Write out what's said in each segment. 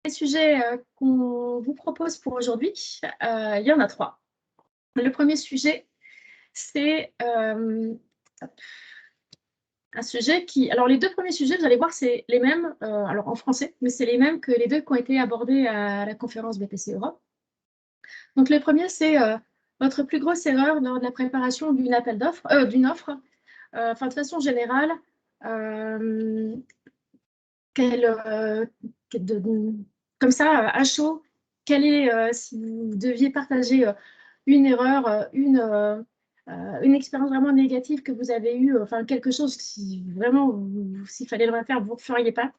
sujets qu'on vous propose pour aujourd'hui, il y en a 3. Le premier sujet, c'est un sujet qui… Alors, les 2 premiers sujets, vous allez voir, c'est les mêmes, alors en français, mais c'est les mêmes que les 2 qui ont été abordés à la conférence BPC Europe. Donc, le premier, c'est votre plus grosse erreur lors de la préparation d'une appel d'offres, d'une offre. Enfin, de façon générale, comme ça, à chaud, quelle est, si vous deviez partager une erreur, une expérience vraiment négative que vous avez eue, enfin quelque chose qui vraiment, s'il fallait le refaire, vous ne feriez pas.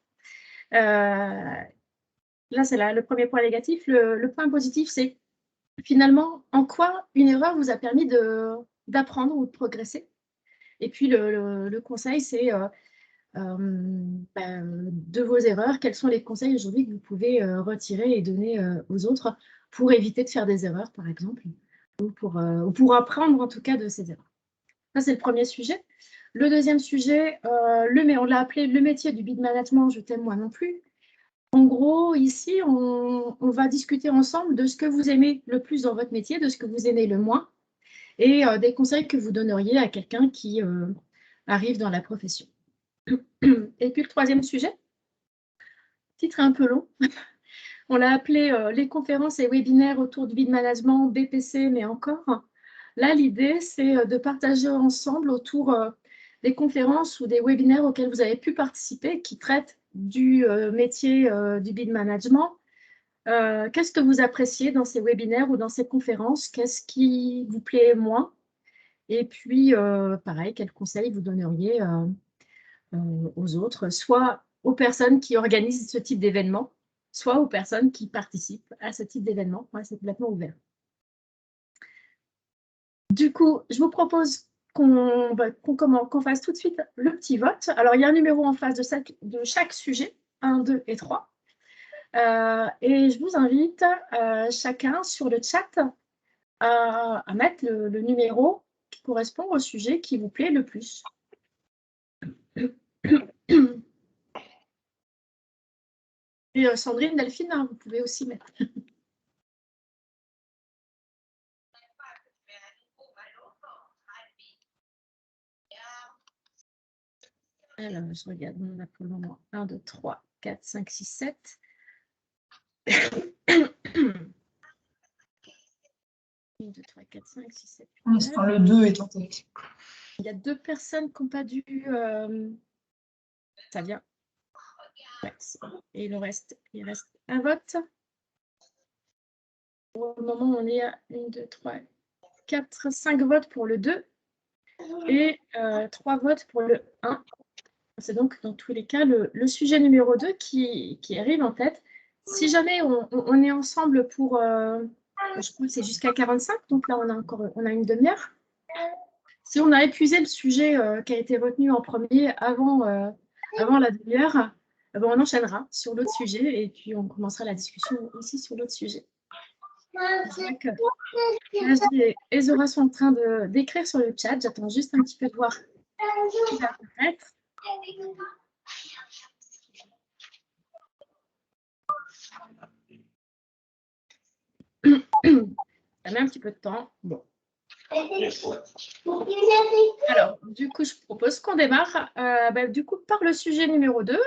Là, c'est le premier point négatif. Le point positif, c'est finalement en quoi une erreur vous a permis d'apprendre ou de progresser. Et puis, le conseil, c'est de vos erreurs, quels sont les conseils aujourd'hui que vous pouvez retirer et donner aux autres pour éviter de faire des erreurs, par exemple, ou pour apprendre en tout cas de ces erreurs. Ça, c'est le premier sujet. Le deuxième sujet, on l'a appelé le métier du bid management, je t'aime moi non plus. En gros, ici, on va discuter ensemble de ce que vous aimez le plus dans votre métier, de ce que vous aimez le moins, et des conseils que vous donneriez à quelqu'un qui arrive dans la profession. Et puis le troisième sujet, titre un peu long, on l'a appelé les conférences et webinaires autour du bid management, BPC, mais encore. Là, l'idée, c'est de partager ensemble autour des conférences ou des webinaires auxquels vous avez pu participer qui traitent du métier du bid management. Qu'est-ce que vous appréciez dans ces webinaires ou dans ces conférences? Qu'est-ce qui vous plaît moins? Et puis, pareil, quels conseils vous donneriez aux autres, soit aux personnes qui organisent ce type d'événement, soit aux personnes qui participent à ce type d'événement. Ouais, c'est complètement ouvert. Du coup, je vous propose qu'on fasse tout de suite le petit vote. Alors, il y a un numéro en face de chaque sujet, 1, 2 et 3. Et je vous invite chacun sur le chat à mettre le numéro qui correspond au sujet qui vous plaît le plus. Et Sandrine, Delphine, hein, vous pouvez aussi mettre. Alors, je regarde, on a pour le moment 1, 2, 3, 4, 5, 6, 7. 1, 2, 3, 4, 5, 6, 7. Pour l'instant, le 2 est en tête. Il y a 2 personnes qui n'ont pas dû… Ça vient. Ouais, et il reste un vote. Pour le moment, on est à 1, 2, 3, 4, 5 votes pour le 2 et 3 votes pour le 1. C'est donc dans tous les cas le sujet numéro 2 qui arrive en tête. Si jamais on est ensemble pour, je crois que c'est jusqu'à 45, donc là on a une demi-heure. Si on a épuisé le sujet qui a été retenu en premier avant la demi-heure, on enchaînera sur l'autre sujet et puis on commencera la discussion aussi sur l'autre sujet. Nadia et Zora sont en train d'écrire sur le chat. J'attends juste un petit peu de voir ce qui va apparaître. Ça met un petit peu de temps. Bon. Alors, du coup, je propose qu'on démarre du coup, par le sujet numéro 2.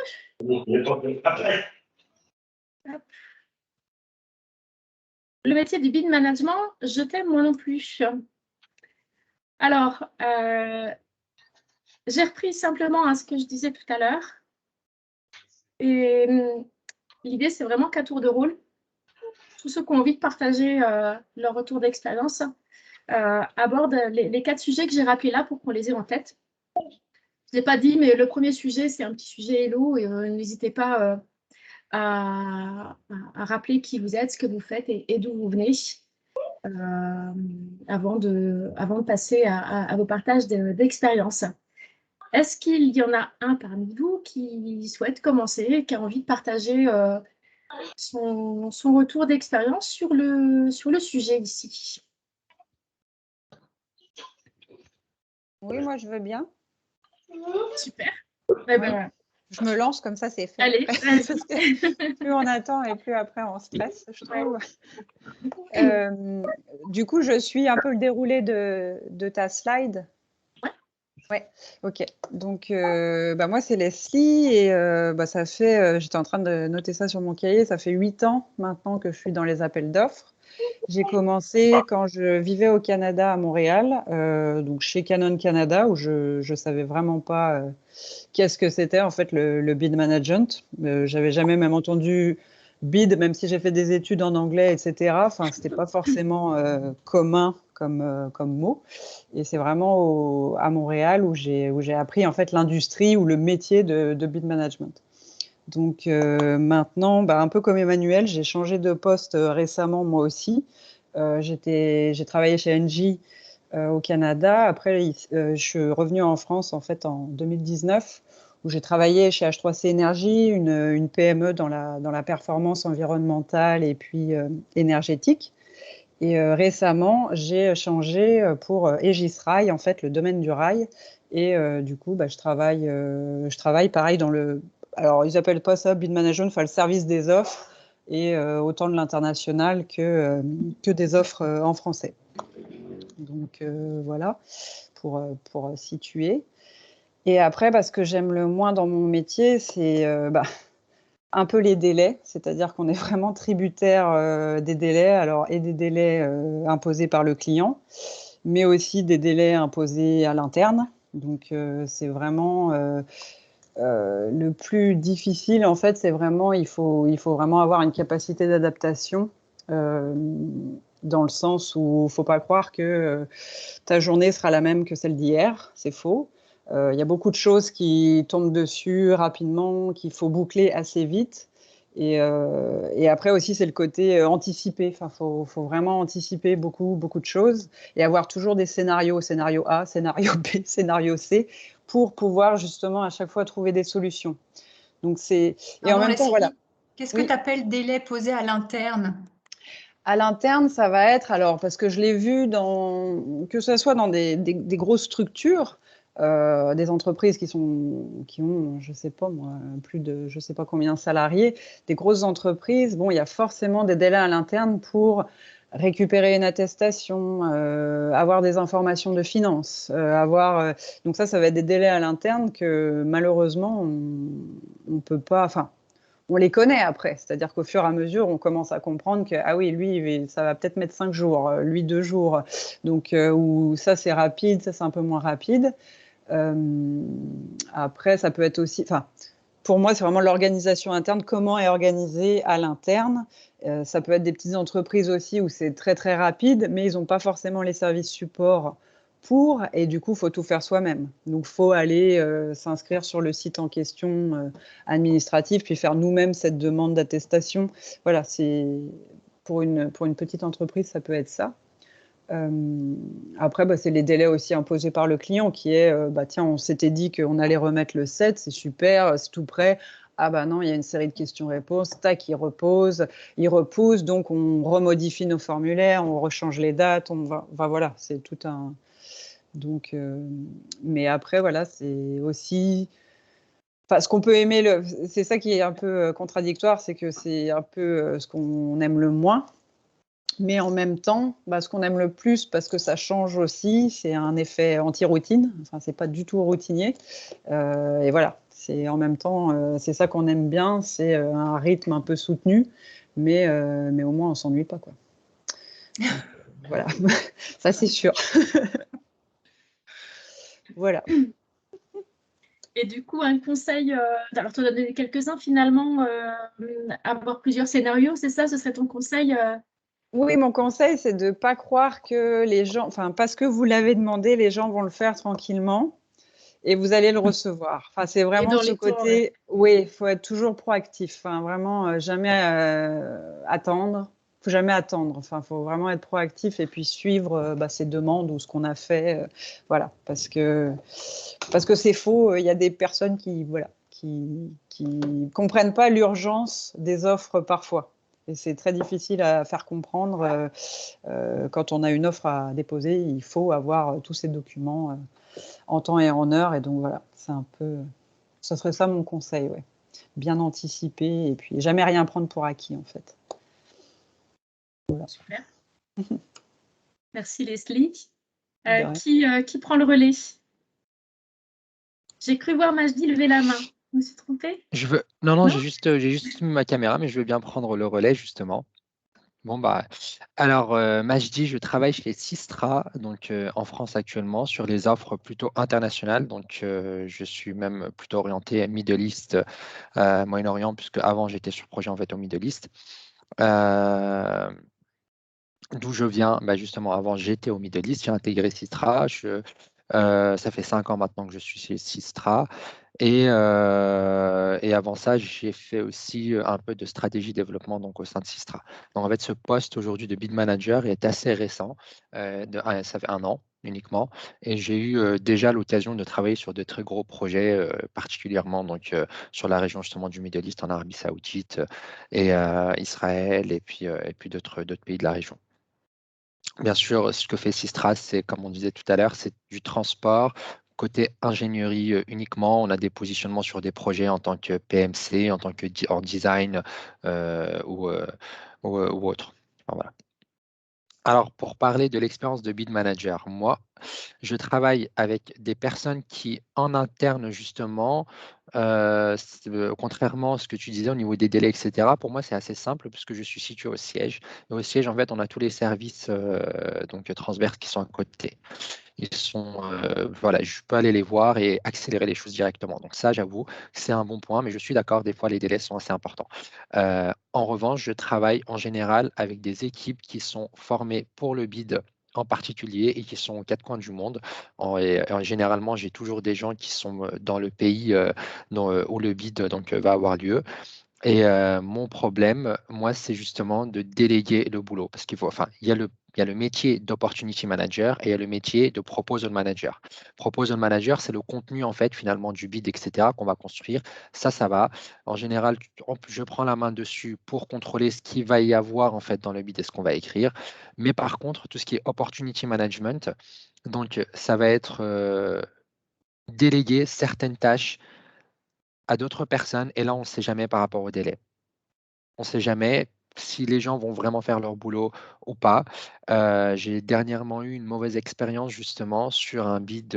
Hop. Le métier du bid management, je t'aime moi non plus. Alors, j'ai repris simplement ce que je disais tout à l'heure. Et l'idée, c'est vraiment qu'à tour de rôle, tous ceux qui ont envie de partager leur retour d'expérience abordent les 4 sujets que j'ai rappelés là pour qu'on les ait en tête. Je ne l'ai pas dit, mais le premier sujet, c'est un petit sujet hello. Et n'hésitez pas à rappeler qui vous êtes, ce que vous faites et d'où vous venez avant de passer à vos partages d'expérience. Est-ce qu'il y en a un parmi vous qui souhaite commencer, qui a envie de partager son retour d'expérience sur le sujet ici? Oui, moi je veux bien. Super. Eh ben, Je me lance comme ça, c'est fait. Allez, Parce que plus on attend et plus après on stresse, je trouve. Ouais. Du coup, je suis un peu le déroulé de ta slide. Ouais, ok. Donc, moi, c'est Leslie et ça fait, j'étais en train de noter ça sur mon cahier, ça fait 8 ans maintenant que je suis dans les appels d'offres. J'ai commencé quand je vivais au Canada, à Montréal, donc chez Canon Canada, où je ne savais vraiment pas qu'est-ce que c'était en fait le bid management. J'avais jamais même entendu bid, même si j'ai fait des études en anglais, etc. Enfin, c'était pas forcément commun comme mot. Et c'est vraiment à Montréal où j'ai appris en fait l'industrie ou le métier de bid management. Donc maintenant, un peu comme Emmanuel, j'ai changé de poste récemment moi aussi. J'ai travaillé chez Engie au Canada. Après, je suis revenue en France en fait en 2019 où j'ai travaillé chez H3C Énergie, une PME dans la performance environnementale et puis énergétique. Et récemment, j'ai changé pour Aegis Rail, en fait, le domaine du rail. Et du coup, je travaille pareil dans le... Alors, ils appellent pas ça bid management, enfin le service des offres, et autant de l'international que des offres en français. Donc voilà, pour situer. Et après, ce que j'aime le moins dans mon métier, c'est un peu les délais, c'est-à-dire qu'on est vraiment tributaire des délais, alors et des délais imposés par le client, mais aussi des délais imposés à l'interne. Donc c'est vraiment le plus difficile en fait, c'est vraiment il faut vraiment avoir une capacité d'adaptation. Dans le sens où il ne faut pas croire que ta journée sera la même que celle d'hier, c'est faux. Il y a beaucoup de choses qui tombent dessus rapidement, qu'il faut boucler assez vite. Et après aussi, c'est le côté anticipé. Enfin, faut vraiment anticiper beaucoup de choses et avoir toujours des scénarios, scénario A, scénario B, scénario C, pour pouvoir justement à chaque fois trouver des solutions. Donc c'est et en même temps, voilà. Qu'est-ce que tu appelles délai posé à l'interne? À l'interne, ça va être, alors, parce que je l'ai vu que ce soit dans des grosses structures, des entreprises qui ont, je sais pas moi, plus de, je sais pas combien de salariés, des grosses entreprises, bon, il y a forcément des délais à l'interne pour récupérer une attestation, avoir des informations de finances, donc ça va être des délais à l'interne que malheureusement, on peut pas, enfin, on les connaît après. C'est-à-dire qu'au fur et à mesure, on commence à comprendre que, ah oui, lui, ça va peut-être mettre 5 jours, lui 2 jours. Donc, ou ça, c'est rapide, ça, c'est un peu moins rapide. Après, ça peut être aussi... Enfin, pour moi, c'est vraiment l'organisation interne. Comment est organisé à l'interne? Ça peut être des petites entreprises aussi où c'est très, très rapide, mais ils n'ont pas forcément les services support et du coup, il faut tout faire soi-même. Donc, il faut aller s'inscrire sur le site en question administratif, puis faire nous-mêmes cette demande d'attestation. Voilà, c'est pour une petite entreprise, ça peut être ça. Après, c'est les délais aussi imposés par le client qui est, tiens, on s'était dit qu'on allait remettre le 7, c'est super, c'est tout prêt. Ah non, il y a une série de questions-réponses, tac, il repousse, donc on remodifie nos formulaires, on rechange les dates, voilà, c'est tout un... Donc, mais après, voilà, c'est aussi... Enfin, ce qu'on peut aimer, c'est ça qui est un peu contradictoire, c'est que c'est un peu ce qu'on aime le moins. Mais en même temps, ce qu'on aime le plus, parce que ça change aussi, c'est un effet anti-routine. Enfin, c'est pas du tout routinier. Et voilà, c'est en même temps, c'est ça qu'on aime bien, c'est un rythme un peu soutenu, mais au moins on s'ennuie pas, quoi. Donc, voilà, ça c'est sûr. Voilà. Et du coup, un conseil, alors tu en as donné quelques-uns finalement, avoir plusieurs scénarios, c'est ça, ce serait ton conseil Oui, mon conseil, c'est de ne pas croire que les gens, enfin, parce que vous l'avez demandé, les gens vont le faire tranquillement et vous allez le recevoir. Enfin, c'est vraiment ce côté, oui, il faut être toujours proactif. Enfin, vraiment, jamais attendre. Il ne faut jamais attendre. Enfin, il faut vraiment être proactif et puis suivre ces demandes ou ce qu'on a fait. Voilà, parce que c'est faux. Il y a des personnes qui comprennent pas l'urgence des offres parfois. Et c'est très difficile à faire comprendre. Quand on a une offre à déposer, il faut avoir tous ces documents en temps et en heure. Et donc voilà, c'est un peu Ce serait ça mon conseil, ouais. Bien anticiper et puis jamais rien prendre pour acquis, en fait. Voilà. Super. Merci Leslie. De rien. Qui prend le relais? J'ai cru voir Majdi lever la main. Je me suis trompée? Non, Non j'ai juste mis ma caméra, mais je veux bien prendre le relais, justement. Bon, bah, alors, Majdi, je travaille chez Sistra, donc en France actuellement, sur les offres plutôt internationales. Donc, je suis même plutôt orienté Middle East, Moyen-Orient, puisque avant j'étais sur projet en fait au Middle East. D'où je viens, bah, justement, avant j'étais au Middle East, j'ai intégré Sistra. Ça fait 5 ans maintenant que je suis chez Sistra. Et avant ça, j'ai fait aussi un peu de stratégie développement donc, au sein de Sistra. Donc, en fait, ce poste aujourd'hui de bid manager est assez récent. Ça fait 1 an uniquement. Et j'ai eu déjà l'occasion de travailler sur de très gros projets, particulièrement donc, sur la région justement du Middle East, en Arabie Saoudite et Israël, et puis d'autres pays de la région. Bien sûr, ce que fait Sistra, c'est, comme on disait tout à l'heure, c'est du transport. Côté ingénierie uniquement, on a des positionnements sur des projets en tant que PMC, en tant que en design ou autre. Enfin, voilà. Alors, pour parler de l'expérience de bid manager, moi, je travaille avec des personnes qui, en interne, justement, contrairement à ce que tu disais au niveau des délais, etc., pour moi, c'est assez simple puisque je suis situé au siège. Et au siège, en fait, on a tous les services donc, transverses qui sont à côté. Voilà, je peux aller les voir et accélérer les choses directement. Donc ça, j'avoue, c'est un bon point, mais je suis d'accord, des fois, les délais sont assez importants. En revanche, je travaille en général avec des équipes qui sont formées pour le bid en particulier et qui sont aux 4 coins du monde. Généralement, j'ai toujours des gens qui sont dans le pays où le bid donc, va avoir lieu. Et mon problème, moi, c'est justement de déléguer le boulot. Parce enfin, il y a le métier d'opportunity manager et il y a le métier de proposal manager. Proposal manager, c'est le contenu, en fait, finalement, du bid, etc., qu'on va construire. Ça va. En général, je prends la main dessus pour contrôler ce qu'il va y avoir, en fait, dans le bid et ce qu'on va écrire. Mais par contre, tout ce qui est opportunity management, donc, ça va être déléguer certaines tâches à d'autres personnes. Et là, on ne sait jamais par rapport au délai. On ne sait jamais si les gens vont vraiment faire leur boulot ou pas. J'ai dernièrement eu une mauvaise expérience justement sur un bid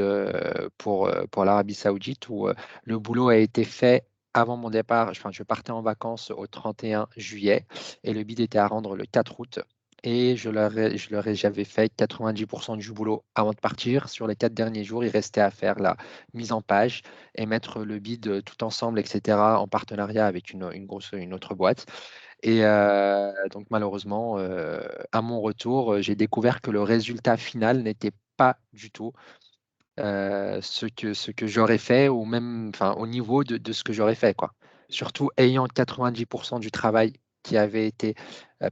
pour l'Arabie Saoudite où le boulot a été fait avant mon départ. Enfin, je partais en vacances au 31 juillet et le bid était à rendre le 4 août. Et j'avais fait 90% du boulot avant de partir. Sur les 4 derniers jours, il restait à faire la mise en page et mettre le bid tout ensemble, etc., en partenariat avec une autre boîte. Et donc malheureusement, à mon retour, j'ai découvert que le résultat final n'était pas du tout ce que j'aurais fait, ou même enfin, au niveau de ce que j'aurais fait, quoi. Surtout ayant 90% du travail qui avait été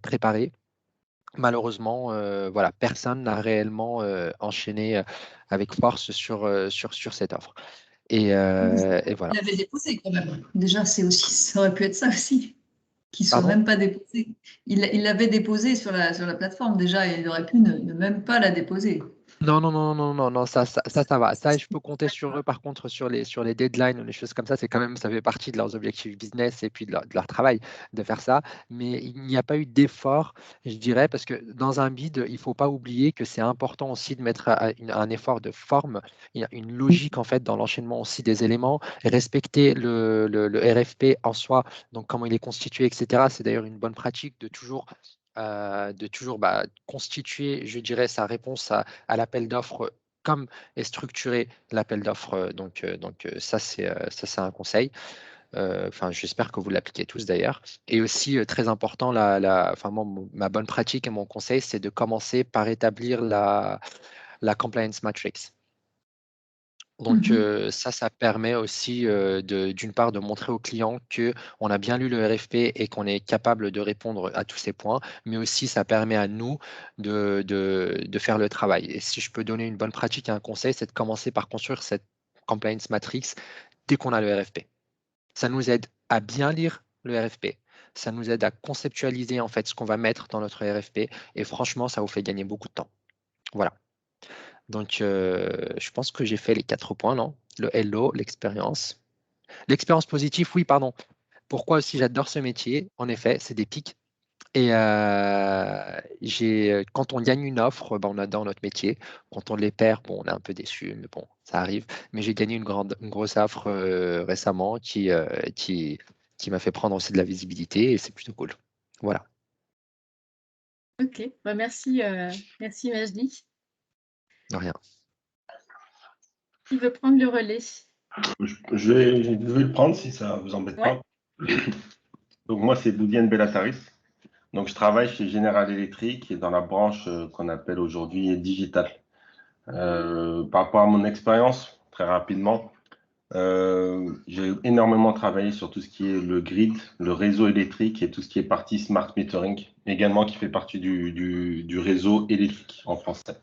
préparé. Malheureusement, voilà, personne n'a réellement enchaîné avec force sur cette offre. Et voilà. Il avait déposé quand même. Déjà, ça aurait pu être ça aussi, qu'il ne soit Pardon? même pas déposé. Il l'avait déposé sur la plateforme déjà et il aurait pu ne même pas la déposer. Non, ça va. Ça, je peux compter sur eux. Par contre, sur les deadlines ou les choses comme ça, c'est quand même, ça fait partie de leurs objectifs business et puis de leur travail de faire ça. Mais il n'y a pas eu d'effort, je dirais, parce que dans un bid, il ne faut pas oublier que c'est important aussi de mettre un effort de forme. Il y a une logique, en fait, dans l'enchaînement aussi des éléments, respecter le RFP en soi, donc comment il est constitué, etc. C'est d'ailleurs une bonne pratique de toujours constituer, je dirais, sa réponse à l'appel d'offres comme est structuré l'appel d'offres. Donc ça, c'est un conseil. Enfin, j'espère que vous l'appliquez tous d'ailleurs. Et aussi, très important, enfin, ma bonne pratique et mon conseil, c'est de commencer par établir la compliance matrix. Donc ça permet aussi d'une part de montrer au client qu'on a bien lu le RFP et qu'on est capable de répondre à tous ces points, mais aussi ça permet à nous de faire le travail. Et si je peux donner une bonne pratique et un conseil, c'est de commencer par construire cette compliance matrix dès qu'on a le RFP. Ça nous aide à bien lire le RFP. Ça nous aide à conceptualiser en fait ce qu'on va mettre dans notre RFP et franchement, ça vous fait gagner beaucoup de temps. Voilà. Donc, je pense que j'ai fait les 4 points, non? Le hello, l'expérience. L'expérience positive, oui, pardon. Pourquoi aussi j'adore ce métier? En effet, c'est des pics. Et quand on gagne une offre, ben, on adore notre métier. Quand on les perd, bon, on est un peu déçu, mais bon, ça arrive. Mais j'ai gagné une grosse offre récemment qui m'a fait prendre aussi de la visibilité et c'est plutôt cool. Voilà. Ok, bah, merci, merci Majdi. De rien. Qui veut prendre le relais? Je vais le prendre si ça vous embête Ouais. pas. Donc moi, c'est Boudienne Bellataris. Donc je travaille chez General Electric et dans la branche qu'on appelle aujourd'hui digital. Par rapport à mon expérience, très rapidement, j'ai énormément travaillé sur tout ce qui est le grid, le réseau électrique et tout ce qui est partie smart metering, également qui fait partie du réseau électrique en français.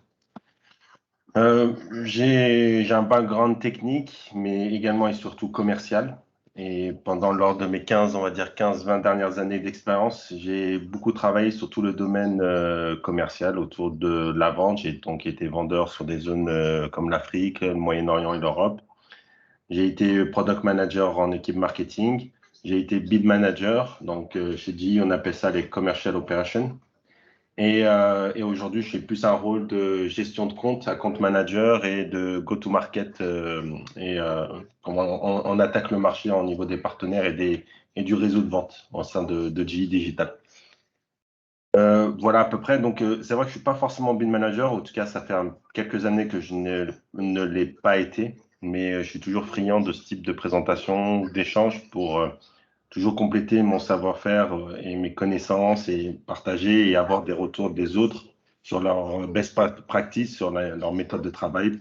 J'ai un background technique, mais également et surtout commercial. Et lors de mes 15, on va dire 15-20 dernières années d'expérience, j'ai beaucoup travaillé sur tout le domaine commercial autour de la vente. J'ai donc été vendeur sur des zones comme l'Afrique, le Moyen-Orient et l'Europe. J'ai été product manager en équipe marketing. J'ai été bid manager. Donc, chez GE, on appelle ça les commercial operations. Et aujourd'hui, je suis plus un rôle de gestion de compte, account manager et de go-to-market. Comment on attaque le marché au niveau des partenaires et du réseau de vente au sein de GE Digital. Voilà à peu près. Donc, c'est vrai que je ne suis pas forcément bid manager. En tout cas, ça fait quelques années que je ne l'ai pas été. Mais je suis toujours friand de ce type de présentation, d'échange pour toujours compléter mon savoir-faire et mes connaissances et partager et avoir des retours des autres sur leur best practice, sur leur méthode de travail.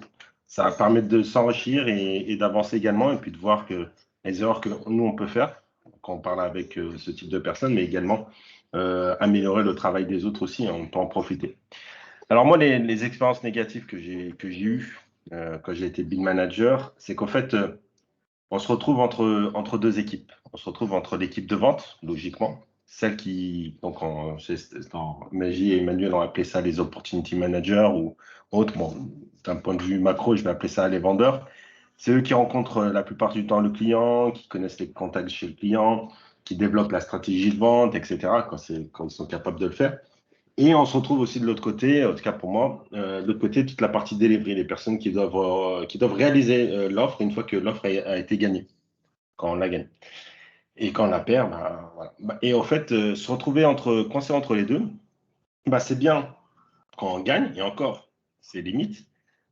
Ça va permettre de s'enrichir et d'avancer également et puis de voir que les erreurs que nous, on peut faire quand on parle avec ce type de personnes, mais également améliorer le travail des autres aussi, on peut en profiter. Alors moi, les expériences négatives que j'ai eues quand j'ai été bid manager, c'est qu'en fait, on se retrouve entre deux équipes. On se retrouve entre l'équipe de vente, logiquement, celle qui, donc dans Magie et Emmanuel ont appelé ça les opportunity managers ou autres. Bon, d'un point de vue macro, je vais appeler ça les vendeurs. C'est eux qui rencontrent la plupart du temps le client, qui connaissent les contacts chez le client, qui développent la stratégie de vente, etc., quand ils sont capables de le faire. Et on se retrouve aussi de l'autre côté, en tout cas pour moi, de l'autre côté, toute la partie delivery, les personnes qui doivent réaliser l'offre une fois que l'offre a été gagnée, quand on la gagne. Et quand on la perd, bah, voilà. Et en fait, se retrouver coincé entre les deux, bah, c'est bien quand on gagne, et encore, c'est limite.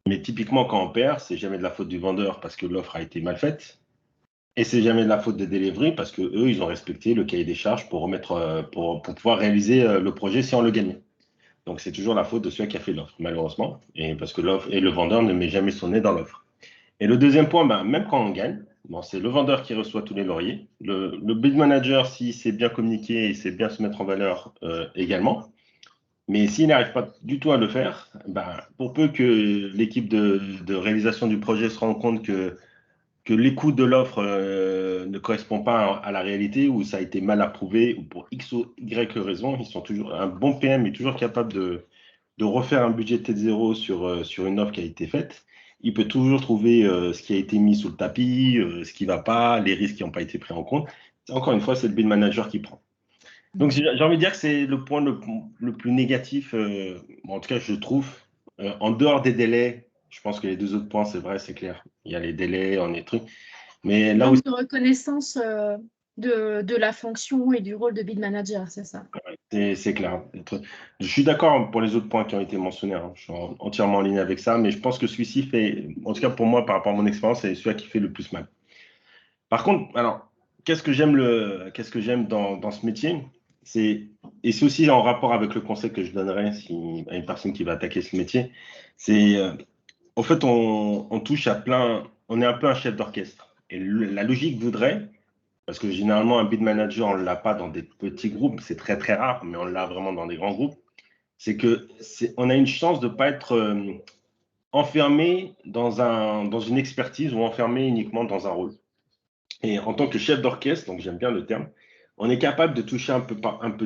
Mais typiquement, quand on perd, c'est jamais de la faute du vendeur parce que l'offre a été mal faite. Et c'est jamais de la faute des delivery parce que eux, ils ont respecté le cahier des charges pour pouvoir réaliser le projet si on le gagnait. Donc, c'est toujours la faute de celui qui a fait l'offre, malheureusement, et parce que l'offre et le vendeur ne met jamais son nez dans l'offre. Et le deuxième point, ben, même quand on gagne, bon, c'est le vendeur qui reçoit tous les lauriers. Le bid manager, s'il sait bien communiquer et sait bien se mettre en valeur également. Mais s'il n'arrive pas du tout à le faire, ben, pour peu que l'équipe de réalisation du projet se rende compte que l'écoute de l'offre ne correspond pas à la réalité ou ça a été mal approuvé ou pour X ou Y raison, un bon PM est toujours capable de refaire un budget T0 sur une offre qui a été faite. Il peut toujours trouver ce qui a été mis sous le tapis, ce qui ne va pas, les risques qui n'ont pas été pris en compte. Encore une fois, c'est le bid manager qui prend. Donc, j'ai envie de dire que c'est le point le plus négatif, en tout cas, je trouve. En dehors des délais, je pense que les deux autres points, c'est vrai, c'est clair. Il y a les délais, on est trucs. Mais là Manque de reconnaissance de la fonction et du rôle de bid manager, c'est ça? c'est clair. Je suis d'accord pour les autres points qui ont été mentionnés. Hein. Je suis entièrement en ligne avec ça, mais je pense que celui-ci fait, en tout cas pour moi, par rapport à mon expérience, c'est celui qui fait le plus mal. Par contre, alors, qu'est-ce que j'aime dans ce métier? Et c'est aussi en rapport avec le conseil que je donnerais à une personne qui va attaquer ce métier. C'est, en fait, on touche à plein, on est un peu un chef d'orchestre. Et la logique voudrait, parce que généralement, un bid manager, on ne l'a pas dans des petits groupes, c'est très très rare, mais on l'a vraiment dans des grands groupes. C'est que on a une chance de ne pas être enfermé dans une expertise ou enfermé uniquement dans un rôle. Et en tant que chef d'orchestre, donc j'aime bien le terme, on est capable de toucher un peu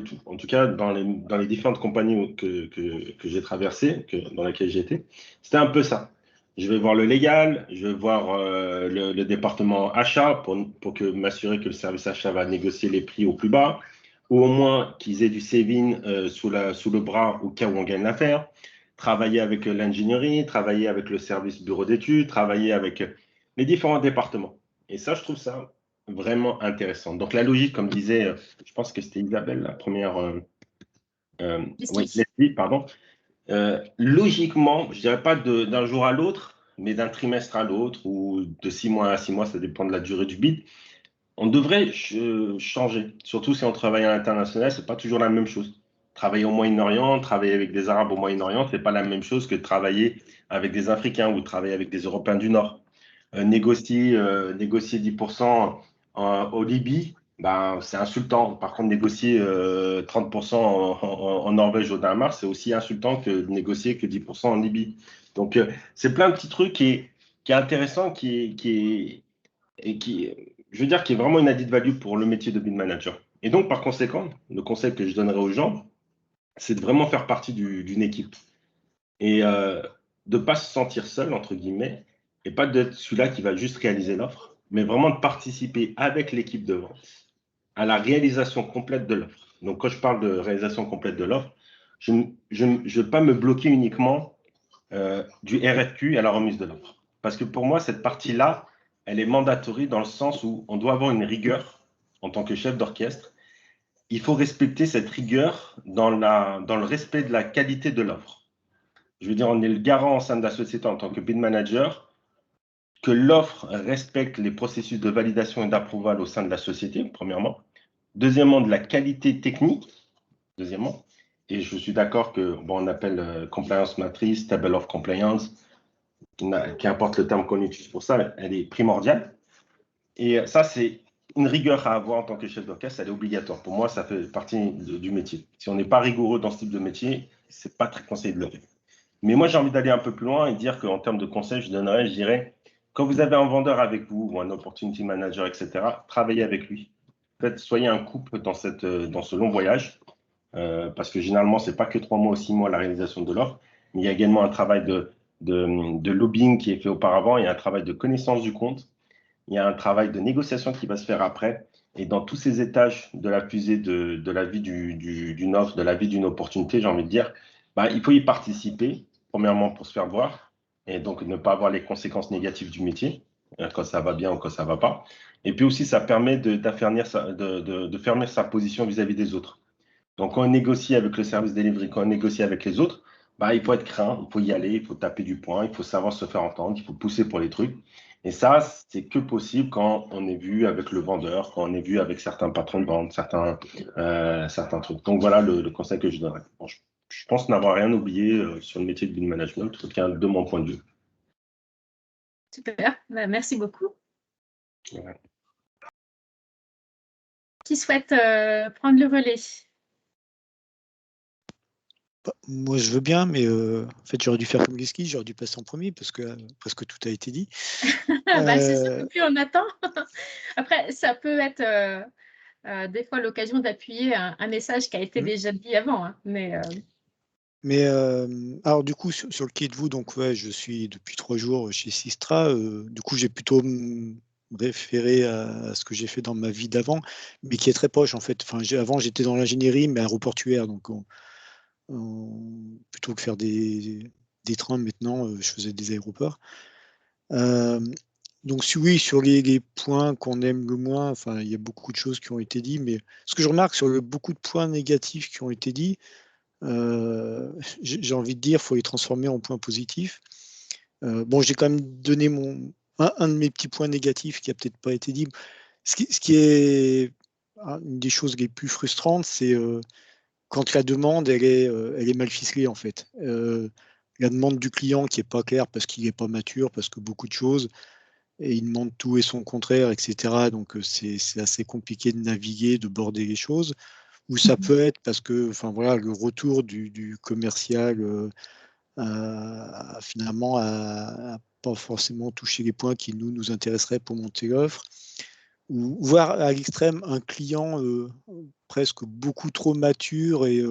tout. En tout cas, dans les différentes compagnies que j'ai traversées, dans lesquelles j'ai été, c'était un peu ça. je vais voir le légal, je vais voir le département achat pour m'assurer que le service achat va négocier les prix au plus bas, ou au moins qu'ils aient du saving sous le bras au cas où on gagne l'affaire. Travailler avec l'ingénierie, travailler avec le service bureau d'études, travailler avec les différents départements. Et ça, je trouve ça vraiment intéressant. Donc la logique, comme disait, je pense que c'était Isabelle, la première, oui, Leslie, pardon. Logiquement, je dirais pas d'un jour à l'autre, mais d'un trimestre à l'autre ou de 6 mois à 6 mois, ça dépend de la durée du bid. On devrait changer, surtout si on travaille à l'international, c'est pas toujours la même chose. Travailler au Moyen-Orient, travailler avec des Arabes au Moyen-Orient, c'est pas la même chose que travailler avec des Africains ou travailler avec des Européens du Nord. Négocier 10% au Libye, ben, c'est insultant. Par contre, négocier 30% en Norvège ou au Danemark, c'est aussi insultant que de négocier que 10% en Libye. Donc, c'est plein de petits trucs qui est intéressant, et qui, je veux dire, qui est vraiment une added value pour le métier de bid manager. Et donc, par conséquent, le conseil que je donnerais aux gens, c'est de vraiment faire partie d'une équipe et de ne pas se sentir seul, entre guillemets, et pas d'être celui-là qui va juste réaliser l'offre, mais vraiment de participer avec l'équipe de vente à la réalisation complète de l'offre. Donc, quand je parle de réalisation complète de l'offre, je ne veux pas me bloquer uniquement du RFQ à la remise de l'offre. Parce que pour moi, cette partie-là, elle est mandatory dans le sens où on doit avoir une rigueur en tant que chef d'orchestre. Il faut respecter cette rigueur dans le respect de la qualité de l'offre. Je veux dire, on est le garant au sein de la société en tant que bid manager que l'offre respecte les processus de validation et d'approval au sein de la société, premièrement. Deuxièmement, de la qualité technique, deuxièmement. Et je suis d'accord que, bon, on appelle compliance matrice, table of compliance, qu'importe le terme qu'on utilise pour ça, elle est primordiale. Et ça, c'est une rigueur à avoir en tant que chef d'orchestre, elle est obligatoire. Pour moi, ça fait partie du métier. Si on n'est pas rigoureux dans ce type de métier, c'est pas très conseillé de le faire. Mais moi, j'ai envie d'aller un peu plus loin et dire qu'en termes de conseils, je dirais, quand vous avez un vendeur avec vous ou un opportunity manager, etc., travaillez avec lui. En fait, soyez un couple dans ce long voyage, parce que généralement, ce n'est pas que 3 mois ou 6 mois la réalisation de l'offre, mais il y a également un travail de lobbying qui est fait auparavant, il y a un travail de connaissance du compte, il y a un travail de négociation qui va se faire après. Et dans tous ces étages de la fusée de la vie d'une offre, de la vie d'une opportunité, j'ai envie de dire, bah, il faut y participer, premièrement pour se faire voir, et donc ne pas avoir les conséquences négatives du métier, quand ça va bien ou quand ça ne va pas. Et puis aussi, ça permet de fermer sa position vis-à-vis des autres. Donc, quand on négocie avec le service delivery, quand on négocie avec les autres, bah, il faut être craint, il faut y aller, il faut taper du poing, il faut savoir se faire entendre, il faut pousser pour les trucs. Et ça, c'est que possible quand on est vu avec le vendeur, quand on est vu avec certains patrons de vente, certains trucs. Donc, voilà le conseil que je donnerais. Bon, je pense n'avoir rien oublié sur le métier de bid management, en tout cas de mon point de vue. Super, bah, merci beaucoup. Ouais. Qui souhaite prendre le relais? Moi, je veux bien, mais en fait, j'aurais dû faire comme Leslie, j'aurais dû passer en premier parce que presque tout a été dit. Bah, c'est ça, plus on attend. Après, ça peut être des fois l'occasion d'appuyer un message qui a été déjà dit avant. Hein, mais alors, du coup, sur le qui êtes-vous, donc, ouais, je suis depuis 3 jours chez Sistra. Du coup, j'ai plutôt référé à ce que j'ai fait dans ma vie d'avant, mais qui est très proche, en fait. Enfin, avant, j'étais dans l'ingénierie, mais aéroportuaire, donc plutôt que faire des trains, maintenant, je faisais des aéroports. Donc oui, sur les points qu'on aime le moins, enfin, il y a beaucoup de choses qui ont été dites, mais ce que je remarque sur beaucoup de points négatifs qui ont été dits, j'ai envie de dire, il faut les transformer en points positifs. Bon, j'ai quand même donné un de mes petits points négatifs qui n'a peut-être pas été dit. Ce qui est une des choses les plus frustrantes, c'est quand la demande, elle est mal ficelée, en fait. La demande du client qui n'est pas claire parce qu'il n'est pas mature, parce que beaucoup de choses, et il demande tout et son contraire, etc. Donc, c'est assez compliqué de naviguer, de border les choses. Ou ça peut être parce que, enfin voilà, le retour du commercial finalement a pas forcément touché les points qui nous intéresseraient pour monter l'offre. Ou voire à l'extrême un client presque beaucoup trop mature et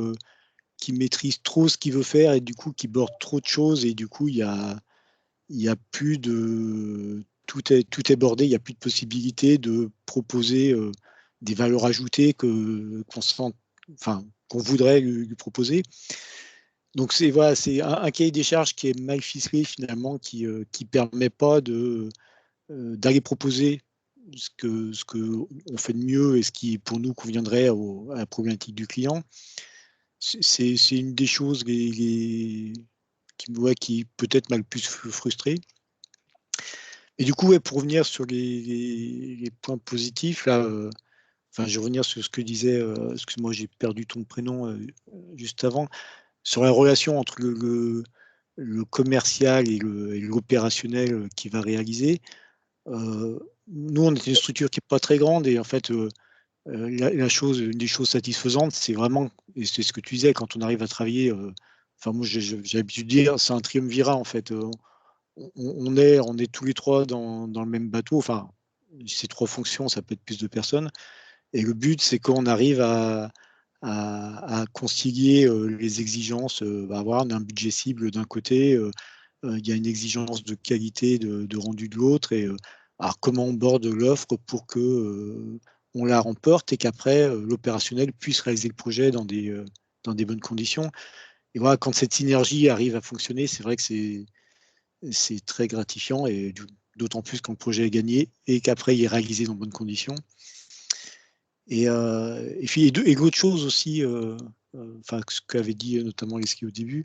qui maîtrise trop ce qu'il veut faire et du coup qui borde trop de choses et du coup il y a il n'y a plus de... Tout est bordé, il n'y a plus de possibilité de proposer des valeurs ajoutées qu'on voudrait lui proposer. Donc c'est voilà, c'est un cahier des charges qui est mal ficelé finalement, qui permet pas d'aller proposer ce que on fait de mieux et ce qui pour nous conviendrait à la problématique du client. C'est une des choses qui peut-être m'a le plus frustré. Et du coup, ouais, pour revenir sur les points positifs, là, je vais revenir sur ce que disait, excuse-moi, j'ai perdu ton prénom juste avant, sur la relation entre le commercial et l'opérationnel qui va réaliser. Nous, on est une structure qui n'est pas très grande et en fait, une des choses satisfaisantes, c'est vraiment, et c'est ce que tu disais, quand on arrive à travailler, moi j'ai l'habitude de dire, c'est un triumvirat en fait. On est tous les trois dans le même bateau, enfin, ces trois fonctions, ça peut être plus de personnes. Et le but, c'est qu'on arrive à concilier les exigences, avoir un budget cible d'un côté, il y a une exigence de qualité de rendu de l'autre, et alors comment on borde l'offre pour que on la remporte et qu'après l'opérationnel puisse réaliser le projet dans des bonnes conditions. Et voilà, quand cette synergie arrive à fonctionner, c'est vrai que c'est très gratifiant, et d'autant plus quand le projet est gagné et qu'après il est réalisé dans de bonnes conditions. Et puis et l'autre chose aussi, ce qu'avait dit notamment Leslie au début,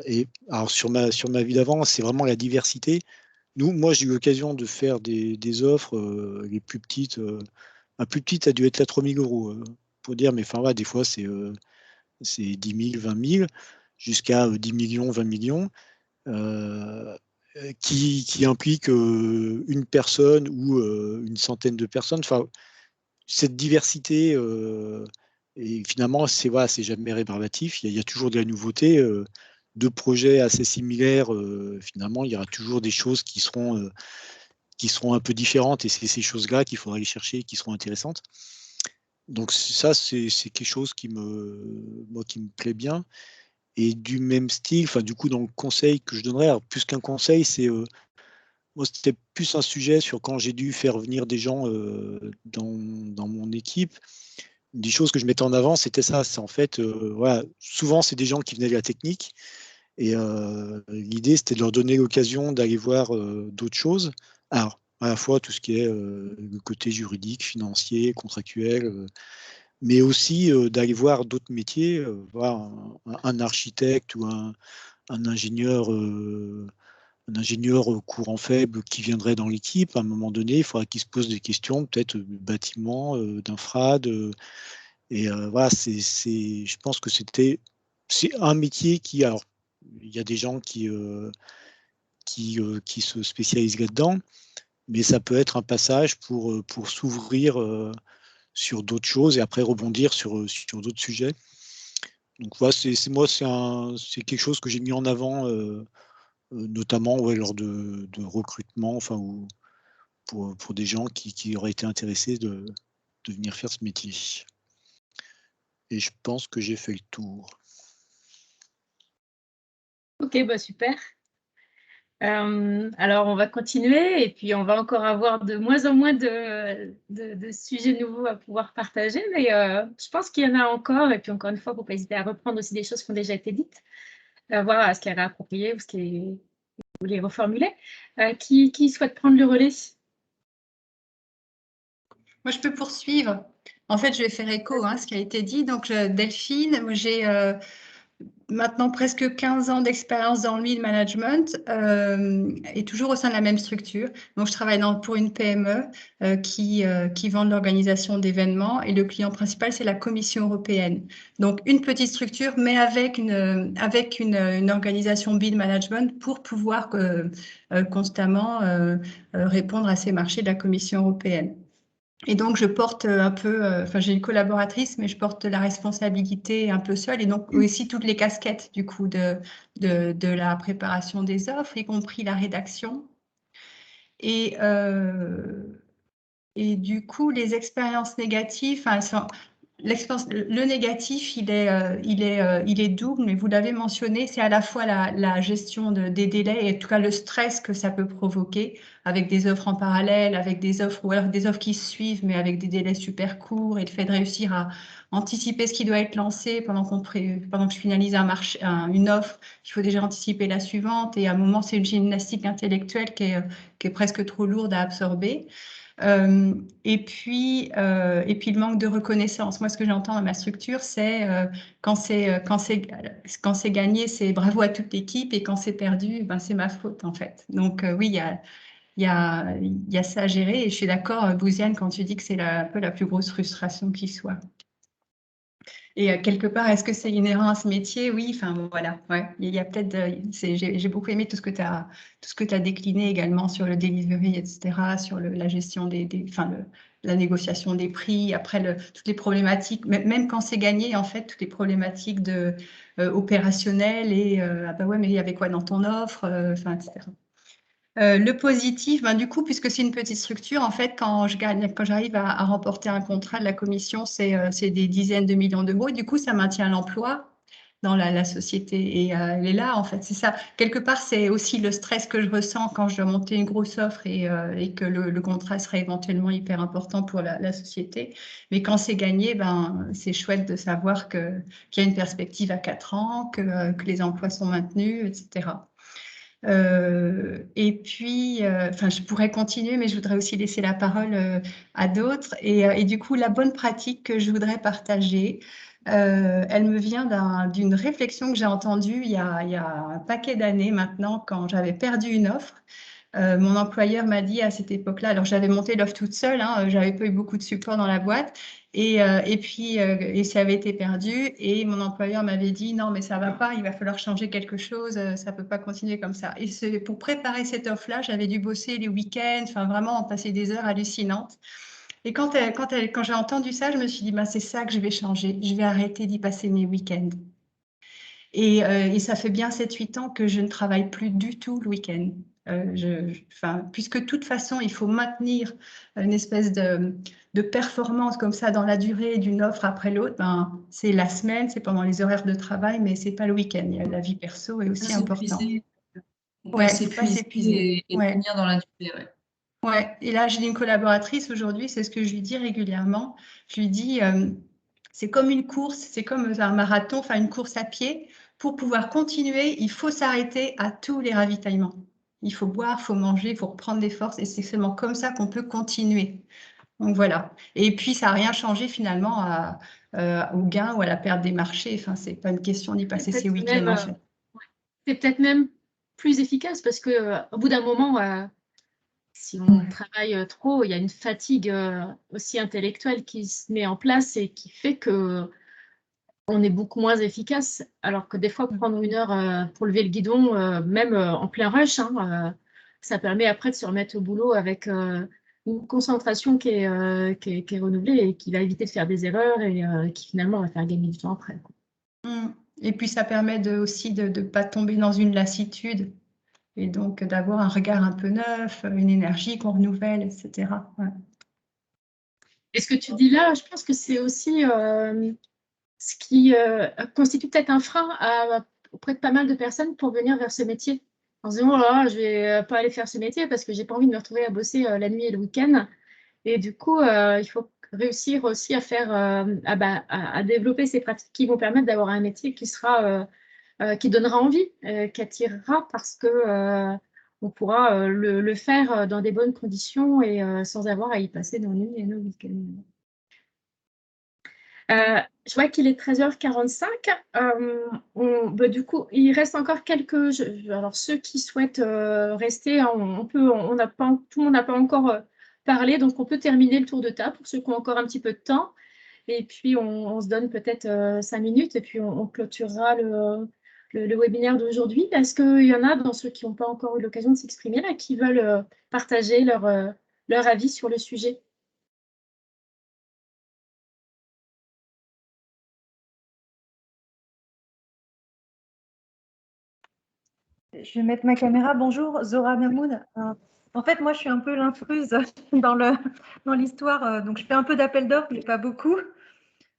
et alors sur ma vie d'avant, c'est vraiment la diversité. Moi j'ai eu l'occasion de faire des offres, les plus petites, la plus petite a dû être à 3 000 € pour dire, mais enfin ouais, des fois c'est 10 000, 20 000, jusqu'à 10 millions, 20 millions, qui implique une personne ou une centaine de personnes. Enfin, cette diversité, et finalement, c'est jamais rébarbatif. Il y a toujours de la nouveauté. De projets assez similaires, finalement, il y aura toujours des choses qui seront un peu différentes, et c'est ces choses-là qu'il faudra aller chercher, qui seront intéressantes. Donc ça, c'est quelque chose qui me plaît bien. Et du même style, du coup, dans le conseil que je donnerais, alors, plus qu'un conseil, moi, c'était plus un sujet sur quand j'ai dû faire venir des gens dans mon équipe. Une des choses que je mettais en avant, c'était ça. C'est en fait, voilà, souvent, c'est des gens qui venaient de la technique. Et l'idée, c'était de leur donner l'occasion d'aller voir d'autres choses. Alors, à la fois tout ce qui est le côté juridique, financier, contractuel, mais aussi d'aller voir d'autres métiers, voir un architecte ou un ingénieur courant faible qui viendrait dans l'équipe. À un moment donné, il faudra qu'il se pose des questions, peut-être bâtiment, d'infra, et voilà, je pense que c'est un métier qui, alors, il y a des gens qui se spécialisent là-dedans, mais ça peut être un passage pour s'ouvrir sur d'autres choses et après rebondir sur d'autres sujets. Donc voilà, c'est quelque chose que j'ai mis en avant, notamment lors de recrutement, ou pour des gens qui auraient été intéressés de venir faire ce métier. Et je pense que j'ai fait le tour. Ok, super. Alors, on va continuer, et puis on va encore avoir de moins en moins de sujets nouveaux à pouvoir partager, mais je pense qu'il y en a encore. Et puis encore une fois, il ne faut pas hésiter à reprendre aussi des choses qui ont déjà été dites, voir à ce qu'elle a réapproprié ou ce qui vous les reformuler. Qui souhaite prendre le relais? Moi, je peux poursuivre. En fait, je vais faire écho à ce qui a été dit. Donc, Delphine, moi, j'ai maintenant presque 15 ans d'expérience dans le lead management, et toujours au sein de la même structure. Donc, je travaille pour une PME qui vend de l'organisation d'événements, et le client principal, c'est la Commission européenne. Donc, une petite structure, mais avec une organisation bid management pour pouvoir constamment répondre à ces marchés de la Commission européenne. Et donc, je porte un peu, j'ai une collaboratrice, mais je porte la responsabilité un peu seule, et donc aussi toutes les casquettes du coup de la préparation des offres, y compris la rédaction. Et du coup, les expériences négatives, le négatif, il est double, mais vous l'avez mentionné, c'est à la fois la gestion des délais et en tout cas le stress que ça peut provoquer avec des offres en parallèle, avec des offres ou alors des offres qui se suivent, mais avec des délais super courts et le fait de réussir à anticiper ce qui doit être lancé pendant que je finalise une offre, il faut déjà anticiper la suivante et à un moment, c'est une gymnastique intellectuelle qui est presque trop lourde à absorber. Et puis le manque de reconnaissance. Moi, ce que j'entends dans ma structure, c'est quand c'est gagné, c'est bravo à toute l'équipe, et quand c'est perdu, ben, c'est ma faute, en fait. Donc, oui, il y a ça à gérer. Et je suis d'accord, Bouziane, quand tu dis que c'est un peu la plus grosse frustration qui soit. Et quelque part, est-ce que c'est inhérent à ce métier? Oui, enfin voilà, ouais. Il y a peut-être, j'ai beaucoup aimé tout ce que tu as décliné également sur le delivery, etc., sur la gestion la négociation des prix, après toutes les problématiques, même quand c'est gagné, en fait, toutes les problématiques opérationnelles et ah bah ouais, mais il y avait quoi dans ton offre, enfin, etc. Le positif, ben, du coup, puisque c'est une petite structure, en fait, quand j'arrive à remporter un contrat de la commission, c'est des dizaines de millions d'euros. Et du coup, ça maintient l'emploi dans la société. Et elle est là, en fait. C'est ça. Quelque part, c'est aussi le stress que je ressens quand je dois monter une grosse offre et que le contrat serait éventuellement hyper important pour la société. Mais quand c'est gagné, ben, c'est chouette de savoir qu'il y a une perspective à 4 ans, que les emplois sont maintenus, etc. Et puis, je pourrais continuer, mais je voudrais aussi laisser la parole à d'autres. Et du coup, la bonne pratique que je voudrais partager, elle me vient d'une réflexion que j'ai entendue il y a un paquet d'années maintenant, quand j'avais perdu une offre. Mon employeur m'a dit à cette époque-là, alors j'avais monté l'offre toute seule, hein, j'avais pas eu beaucoup de support dans la boîte, et ça avait été perdu, et mon employeur m'avait dit non mais ça va pas, il va falloir changer quelque chose, ça peut pas continuer comme ça. Et pour préparer cette offre-là, j'avais dû bosser les week-ends, enfin vraiment passer des heures hallucinantes. Et quand j'ai entendu ça, je me suis dit bah, c'est ça que je vais changer, je vais arrêter d'y passer mes week-ends. Et ça fait bien 7-8 ans que je ne travaille plus du tout le week-end. Puisque de toute façon, il faut maintenir une espèce de performance comme ça dans la durée d'une offre après l'autre, ben, c'est la semaine, c'est pendant les horaires de travail, mais c'est pas le week-end. La vie perso est aussi importante. Ouais, s'épuiser et tenir dans la durée. Ouais. Ouais. Et là, j'ai une collaboratrice aujourd'hui, c'est ce que je lui dis régulièrement. Je lui dis, c'est comme une course, c'est comme un marathon, enfin une course à pied. Pour pouvoir continuer, il faut s'arrêter à tous les ravitaillements. Il faut boire, il faut manger, il faut reprendre des forces, et c'est seulement comme ça qu'on peut continuer. Donc voilà. Et puis, ça n'a rien changé finalement au gain ou à la perte des marchés. Enfin, c'est pas une question d'y passer ses week-ends en fait. C'est peut-être même plus efficace parce que au bout d'un moment, si on travaille trop, il y a une fatigue aussi intellectuelle qui se met en place et qui fait que on est beaucoup moins efficace. Alors que des fois, prendre 1 heure pour lever le guidon, même en plein rush, hein, ça permet après de se remettre au boulot avec une concentration qui est renouvelée et qui va éviter de faire des erreurs et qui finalement va faire gagner du temps après, quoi. Et puis, ça permet aussi de ne pas tomber dans une lassitude et donc d'avoir un regard un peu neuf, une énergie qu'on renouvelle, etc. Ouais. Et ce que tu dis là, je pense que c'est aussi ce qui constitue peut-être un frein auprès de pas mal de personnes pour venir vers ce métier. En se disant, oh là, je vais pas aller faire ce métier parce que j'ai pas envie de me retrouver à bosser la nuit et le week-end. Et du coup, il faut réussir aussi à faire, à développer ces pratiques qui vont permettre d'avoir un métier qui donnera envie, qui attirera parce que on pourra le faire dans des bonnes conditions et sans avoir à y passer nos nuits et nos week-ends. Je vois qu'il est 13h45. Du coup, il reste encore quelques. Alors, ceux qui souhaitent rester, hein, tout le monde n'a pas encore parlé, donc on peut terminer le tour de table pour ceux qui ont encore un petit peu de temps. Et puis, on se donne peut-être 5 minutes et puis on clôturera le webinaire d'aujourd'hui. Est-ce qu'il y en a dans ceux qui n'ont pas encore eu l'occasion de s'exprimer là, qui veulent partager leur avis sur le sujet? Je vais mettre ma caméra. Bonjour, Zora Mahmoud. En fait, moi, je suis un peu l'intruse dans l'histoire. Donc, je fais un peu d'appel d'offres, mais pas beaucoup.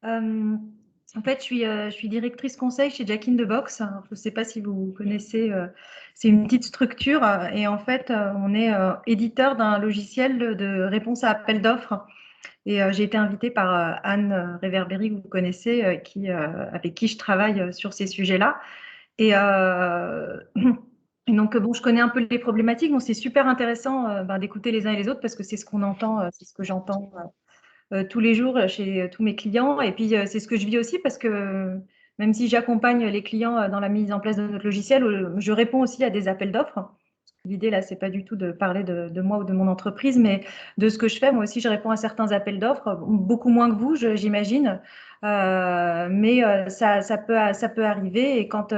En fait, je suis directrice conseil chez Jack in the Box. Je ne sais pas si vous connaissez, c'est une petite structure et en fait, on est éditeur d'un logiciel de réponse à appel d'offres. Et j'ai été invitée par Anne Réverbéry, que vous connaissez, avec qui je travaille sur ces sujets-là. Et, et donc, bon, je connais un peu les problématiques. Bon, c'est super intéressant d'écouter les uns et les autres parce que c'est ce qu'on entend, c'est ce que j'entends tous les jours chez tous mes clients. Et puis, c'est ce que je vis aussi parce que même si j'accompagne les clients dans la mise en place de notre logiciel, je réponds aussi à des appels d'offres. L'idée, là, c'est pas du tout de parler de moi ou de mon entreprise, mais de ce que je fais. Moi aussi, je réponds à certains appels d'offres, beaucoup moins que vous, j'imagine. Mais ça peut arriver. Et quand...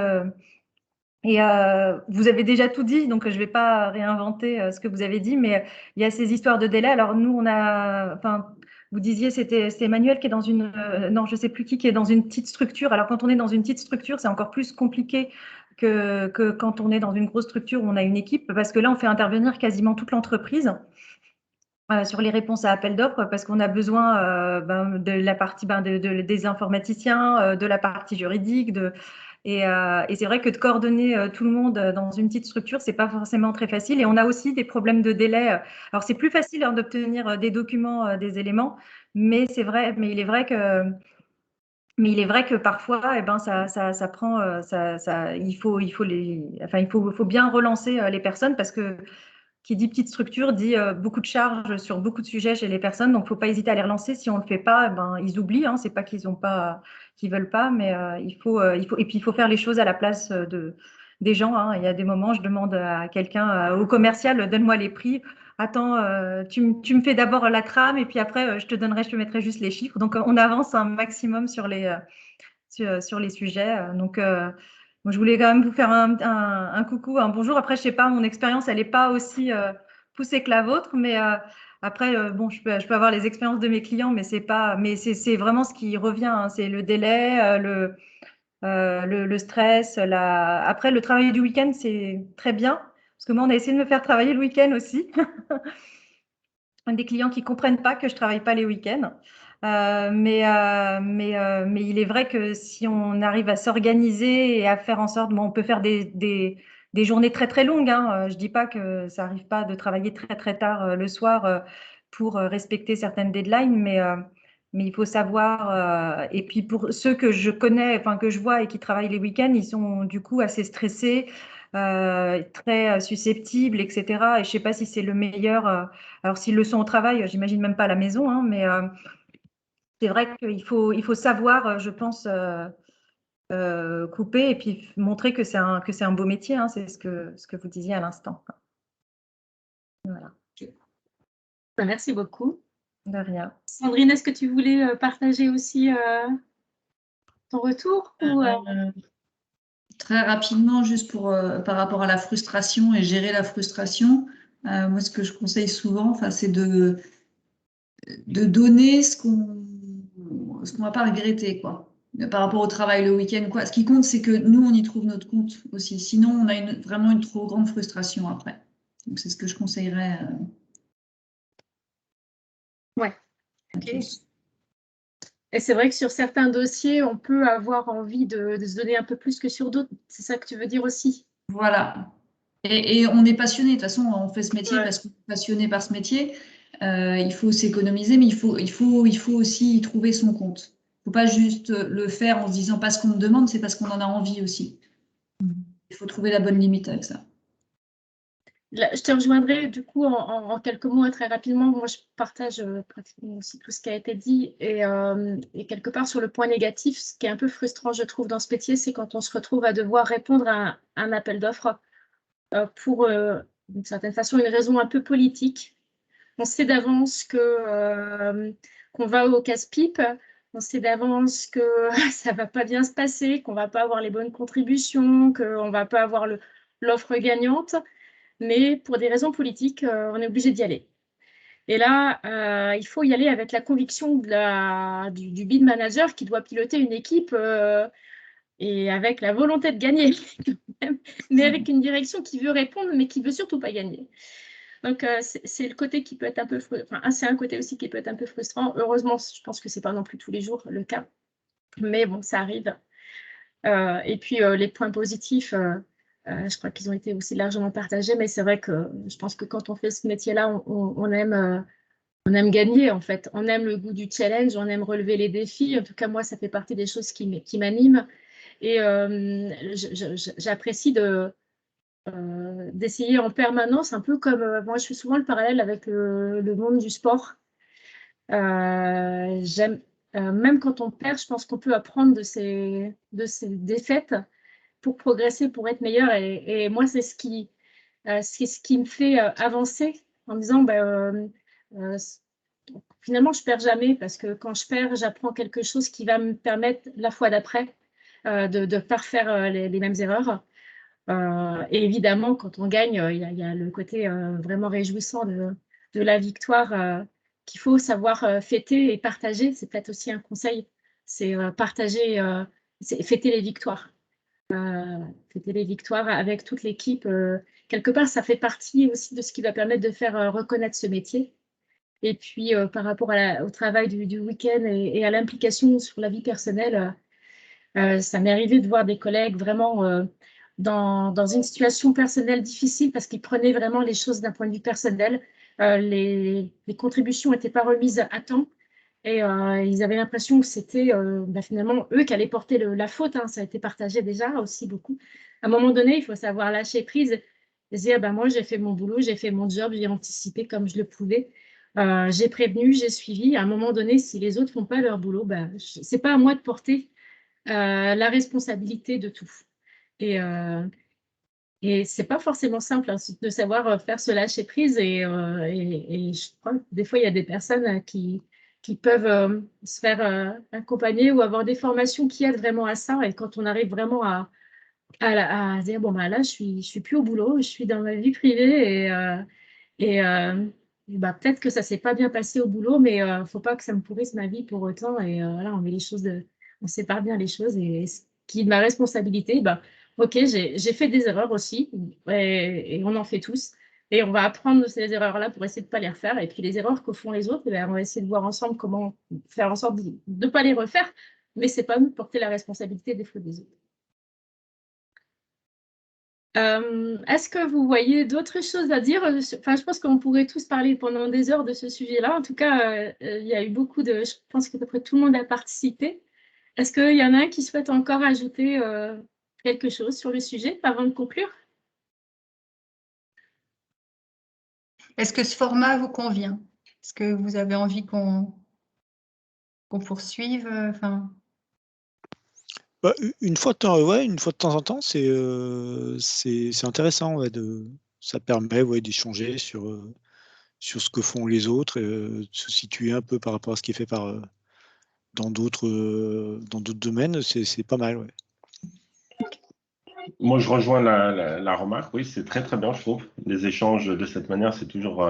vous avez déjà tout dit, donc je ne vais pas réinventer ce que vous avez dit, mais il y a ces histoires de délai. Alors nous, vous disiez, c'était Emmanuel qui est dans une, non, je ne sais plus qui est dans une petite structure. Alors quand on est dans une petite structure, c'est encore plus compliqué que quand on est dans une grosse structure où on a une équipe, parce que là, on fait intervenir quasiment toute l'entreprise sur les réponses à appel d'offres, parce qu'on a besoin de la partie des informaticiens, de la partie juridique, et c'est vrai que de coordonner tout le monde dans une petite structure, c'est pas forcément très facile. Et on a aussi des problèmes de délai. Alors c'est plus facile d'obtenir des documents, des éléments, mais c'est vrai, mais il est vrai que parfois, ça prend, il faut bien relancer les personnes parce que qui dit petite structure dit beaucoup de charges sur beaucoup de sujets chez les personnes, donc il ne faut pas hésiter à les relancer. Si on ne le fait pas, ils oublient. Hein. C'est pas qu'ils veulent pas, mais et puis il faut faire les choses à la place des gens. Hein. Il y a des moments, je demande à quelqu'un, au commercial, donne-moi les prix. Attends, tu me fais d'abord la trame et puis après je te mettrai juste les chiffres. Donc on avance un maximum sur les sujets. Donc moi, je voulais quand même vous faire un coucou, un bonjour. Après, je sais pas, mon expérience, elle n'est pas aussi poussée que la vôtre, mais après, bon, je peux avoir les expériences de mes clients, mais c'est vraiment ce qui revient. Hein. C'est le délai, le stress. Après, le travail du week-end, c'est très bien, parce que moi, on a essayé de me faire travailler le week-end aussi. Des clients qui comprennent pas que je travaille pas les week-ends. Mais il est vrai que si on arrive à s'organiser et à faire en sorte, bon, on peut faire des journées très très longues. Hein. Je dis pas que ça arrive pas de travailler très très tard le soir pour respecter certaines deadlines, mais il faut savoir. Et puis pour ceux que je connais, enfin que je vois et qui travaillent les week-ends, ils sont du coup assez stressés, très susceptibles, etc. Et je sais pas si c'est le meilleur. Alors s'ils le sont au travail, j'imagine même pas à la maison, hein, mais c'est vrai qu'il faut savoir, je pense, couper et puis montrer que c'est un beau métier. Hein, c'est ce que vous disiez à l'instant. Voilà. Merci beaucoup. De rien. Sandrine, est-ce que tu voulais partager aussi ton retour ou, Très rapidement, juste par rapport à la frustration et gérer la frustration, moi, ce que je conseille souvent, c'est de donner ce qu'on va pas regretter, quoi. Par rapport au travail le week-end, quoi. Ce qui compte, c'est que nous, on y trouve notre compte aussi. Sinon, on a vraiment une trop grande frustration après. Donc, c'est ce que je conseillerais. Ouais. Ok. Et c'est vrai que sur certains dossiers, on peut avoir envie de se donner un peu plus que sur d'autres. C'est ça que tu veux dire aussi? Voilà. Et on est passionné. De toute façon, on fait ce métier parce qu'on est passionné par ce métier. Il faut s'économiser, mais il faut aussi y trouver son compte. Il ne faut pas juste le faire en se disant parce qu'on me demande, c'est parce qu'on en a envie aussi. Il faut trouver la bonne limite avec ça. Là, je te rejoindrai du coup en quelques mots très rapidement. Moi, je partage pratiquement aussi tout ce qui a été dit. Et quelque part, sur le point négatif, ce qui est un peu frustrant, je trouve, dans ce métier, c'est quand on se retrouve à devoir répondre à un appel d'offres pour, d'une certaine façon, une raison un peu politique. On sait d'avance qu'on va au casse-pipe. On sait d'avance que ça ne va pas bien se passer, qu'on ne va pas avoir les bonnes contributions, qu'on ne va pas avoir l'offre gagnante. Mais pour des raisons politiques, on est obligé d'y aller. Et là, il faut y aller avec la conviction du bid manager qui doit piloter une équipe et avec la volonté de gagner, mais avec une direction qui veut répondre, mais qui ne veut surtout pas gagner. Donc, c'est le côté qui peut être un peu frustrant. Enfin, c'est un côté aussi qui peut être un peu frustrant. Heureusement, je pense que ce n'est pas non plus tous les jours le cas. Mais bon, ça arrive. Et puis, les points positifs, je crois qu'ils ont été aussi largement partagés. Mais c'est vrai que je pense que quand on fait ce métier-là, on aime gagner, en fait. On aime le goût du challenge, on aime relever les défis. En tout cas, moi, ça fait partie des choses qui m'animent. Et j'apprécie d'essayer en permanence, un peu comme moi, je fais souvent le parallèle avec le monde du sport. J'aime, même quand on perd, je pense qu'on peut apprendre de ces défaites pour progresser, pour être meilleur. Et moi, c'est ce qui me fait avancer en me disant, finalement, je perds jamais parce que quand je perds, j'apprends quelque chose qui va me permettre la fois d'après de ne pas refaire les mêmes erreurs. Et évidemment, quand on gagne, il y a le côté vraiment réjouissant de la victoire qu'il faut savoir fêter et partager. C'est peut-être aussi un conseil, c'est partager, fêter les victoires. Fêter les victoires avec toute l'équipe. Quelque part, ça fait partie aussi de ce qui va permettre de faire reconnaître ce métier. Et puis, par rapport au travail du week-end et à l'implication sur la vie personnelle, ça m'est arrivé de voir des collègues vraiment dans une situation personnelle difficile parce qu'ils prenaient vraiment les choses d'un point de vue personnel. Les contributions n'étaient pas remises à temps et ils avaient l'impression que c'était finalement eux qui allaient porter la faute. Hein. Ça a été partagé déjà aussi beaucoup. À un moment donné, il faut savoir lâcher prise et se dire moi, j'ai fait mon boulot, j'ai fait mon job, j'ai anticipé comme je le pouvais. J'ai prévenu, j'ai suivi. À un moment donné, si les autres ne font pas leur boulot, ce n'est pas à moi de porter la responsabilité de tout. Et c'est pas forcément simple hein, de savoir faire ce lâcher prise. Et je crois que des fois, il y a des personnes qui peuvent se faire accompagner ou avoir des formations qui aident vraiment à ça. Et quand on arrive vraiment à dire, là, je suis plus au boulot, je suis dans ma vie privée peut-être que ça s'est pas bien passé au boulot, mais faut pas que ça me pourrisse ma vie pour autant. Et là, on met les choses on sépare bien les choses. Et ce qui est de ma responsabilité, ok, j'ai fait des erreurs aussi, et on en fait tous. Et on va apprendre de ces erreurs-là pour essayer de ne pas les refaire. Et puis les erreurs que font les autres, on va essayer de voir ensemble comment faire en sorte de ne pas les refaire. Mais c'est pas nous de porter la responsabilité des fautes des autres. Est-ce que vous voyez d'autres choses à dire? Enfin, je pense qu'on pourrait tous parler pendant des heures de ce sujet-là. En tout cas, il y a eu beaucoup de... Je pense qu'à peu près tout le monde a participé. Est-ce qu'il y en a un qui souhaite encore ajouter quelque chose sur le sujet avant de conclure? Est-ce que ce format vous convient? Est-ce que vous avez envie qu'on poursuive? Une fois de temps en temps, c'est intéressant. Ça permet d'échanger sur ce que font les autres, et de se situer un peu par rapport à ce qui est fait dans d'autres domaines. C'est pas mal. Ouais. Moi, je rejoins la remarque. Oui, c'est très, très bien, je trouve. Les échanges de cette manière, c'est toujours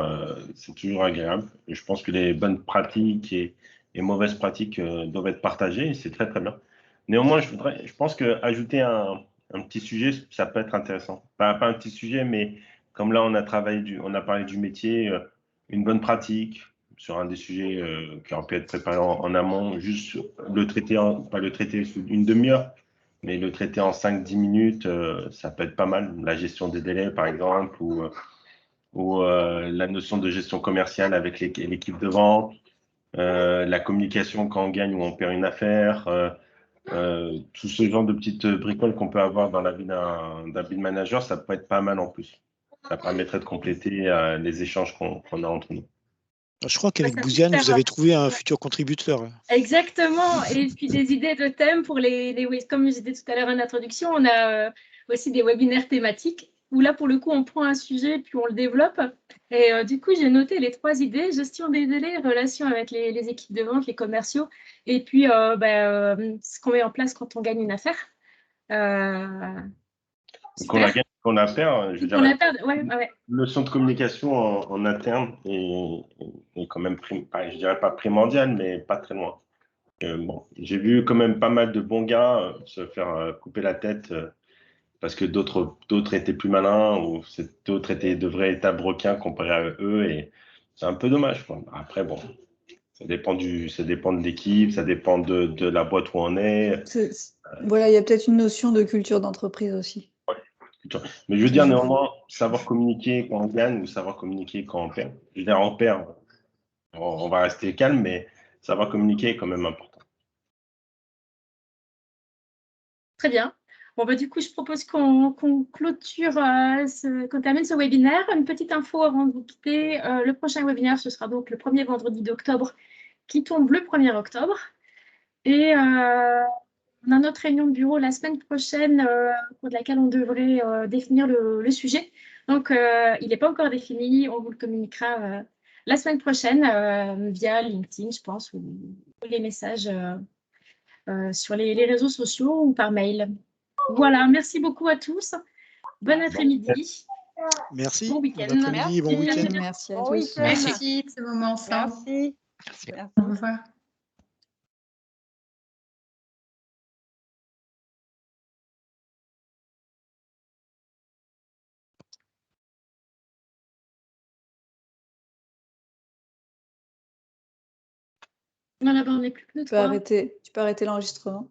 agréable. Et je pense que les bonnes pratiques et mauvaises pratiques doivent être partagées. C'est très, très bien. Néanmoins, je pense qu'ajouter un petit sujet, ça peut être intéressant. Pas un petit sujet, mais comme là, on a parlé du métier, une bonne pratique sur un des sujets qui aurait pu être préparé en amont, juste pas le traiter sous une demi-heure, mais le traiter en 5-10 minutes, ça peut être pas mal. La gestion des délais, par exemple, ou la notion de gestion commerciale avec l'équipe de vente, la communication quand on gagne ou on perd une affaire, tout ce genre de petites bricoles qu'on peut avoir dans la vie d'un build manager, ça peut être pas mal en plus. Ça permettrait de compléter les échanges qu'on a entre nous. Je crois qu'avec Bouziane, vous avez trouvé un futur contributeur. Exactement. Et puis des idées de thèmes pour comme je disais tout à l'heure en introduction, on a aussi des webinaires thématiques où là, pour le coup, on prend un sujet puis on le développe. Et du coup, j'ai noté les 3 idées: gestion des délais, relations avec les équipes de vente, les commerciaux, et puis ce qu'on met en place quand on gagne une affaire. Qu'on a perdu, je veux dire, ouais. Le centre de communication en interne est quand même, je dirais pas primordial, mais pas très loin. J'ai vu quand même pas mal de bons gars se faire couper la tête parce que d'autres étaient plus malins ou d'autres étaient de véritables requins comparés à eux et c'est un peu dommage, quoi. Après, bon, ça dépend de l'équipe, ça dépend de la boîte où on est. Voilà, il y a peut-être une notion de culture d'entreprise aussi. Mais je veux dire, néanmoins, savoir communiquer quand on gagne ou savoir communiquer quand on perd. Je veux dire, on perd, on va rester calme, mais savoir communiquer est quand même important. Très bien. Bon, bah, du coup, je propose qu'on clôture, qu'on termine ce webinaire. Une petite info avant de vous quitter. Le prochain webinaire, ce sera donc le premier vendredi d'octobre qui tombe le 1er octobre. Et on a notre réunion de bureau la semaine prochaine pour laquelle on devrait définir le sujet. Donc, il n'est pas encore défini. On vous le communiquera la semaine prochaine via LinkedIn, je pense, ou les messages sur les réseaux sociaux ou par mail. Voilà, merci beaucoup à tous. Bon après-midi. Merci. Bon Bon week-end. après-midi, bon week-end. Merci à Bon tous. week-end. Merci de ce moment ensemble. Merci. Merci. Merci. Au revoir. Voilà, ben, on n'est plus que nous trois. Tu peux arrêter l'enregistrement.